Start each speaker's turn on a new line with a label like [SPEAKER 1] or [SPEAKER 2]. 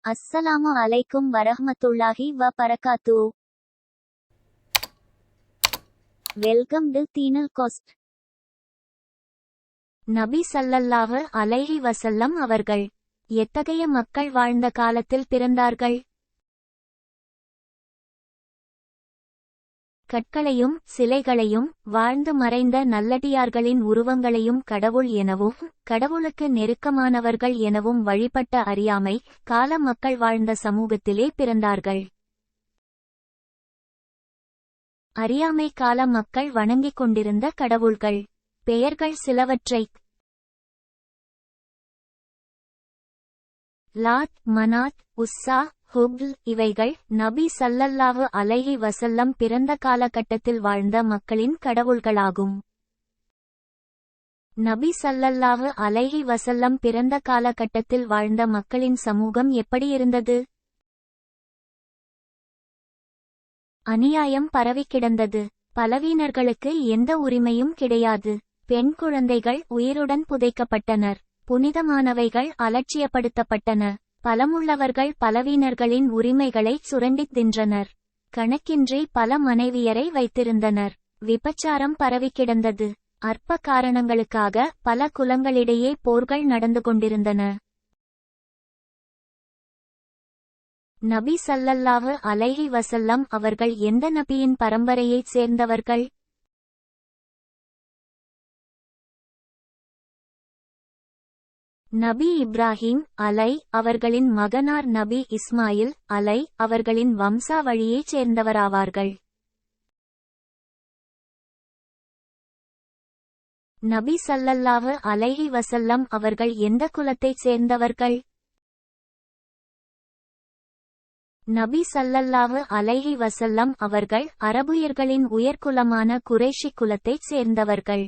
[SPEAKER 1] அஸ்ஸலாமு அலைக்கும் வரஹ்மத்துல்லாஹி வ பரகாத்து. Welcome to Deenal Coast. நபி ஸல்லல்லாஹு அலைஹி வஸல்லம் அவர்கள் எத்தகைய மக்கள் வாழ்ந்த காலத்தில் பிறந்தார்கள்? கற்களையும் சிலைகளையும் வாழ்ந்து மறைந்த நல்லடியார்களின் உருவங்களையும் கடவுள் எனவும் கடவுளுக்கு நெருக்கமானவர்கள் எனவும் வழிபட்ட அறியாமை கால மக்கள் வாழ்ந்த சமூகத்திலே பிறந்தார்கள். அறியாமை கால மக்கள் வணங்கிக் கொண்டிருந்த கடவுள்கள் பெயர்கள் சிலவற்றை: லாத், மனாத், உஸ்ஸா, ஹுப்ல். இவைகள் நபி ஸல்லல்லாஹு அலைஹி வஸல்லம் பிறந்த காலகட்டத்தில் வாழ்ந்த மக்களின் கடவுள்களாகும். நபி ஸல்லல்லாஹு அலைஹி வஸல்லம் பிறந்த காலகட்டத்தில் வாழ்ந்த மக்களின் சமூகம் எப்படியிருந்தது? அநியாயம் பரவிக் கிடந்தது. பலவீனர்களுக்கு எந்த உரிமையும் கிடையாது. பெண் குழந்தைகள் உயிருடன் புதைக்கப்பட்டனர். புனிதமானவைகள் அலட்சியப்படுத்தப்பட்டன. பலமுள்ளவர்கள் பலவீனர்களின் உரிமைகளை சுரண்டித் தின்றனர். கணக்கின்றி பல மனைவியரை வைத்திருந்தனர். விபச்சாரம் பரவிக் கிடந்தது. அற்ப காரணங்களுக்காக பல குலங்களிடையே போர்கள் நடந்து கொண்டிருந்தன. நபி ஸல்லல்லாஹு அலைஹி வஸல்லம் அவர்கள் எந்த நபியின் பரம்பரையைச் சேர்ந்தவர்கள்? நபி இப்ராஹிம் அலை அவர்களின் மகனார் நபி இஸ்மாயில் அலை அவர்களின் வம்சாவழியைச் சேர்ந்தவராவார்கள். நபி ஸல்லல்லாஹு அலைஹி வஸல்லம் அவர்கள் எந்த குலத்தைச் சேர்ந்தவர்கள்? நபி ஸல்லல்லாஹு அலைஹி வஸல்லம் அவர்கள் அரபுயர்களின் உயர்குலமான குறைஷி குலத்தைச் சேர்ந்தவர்கள்.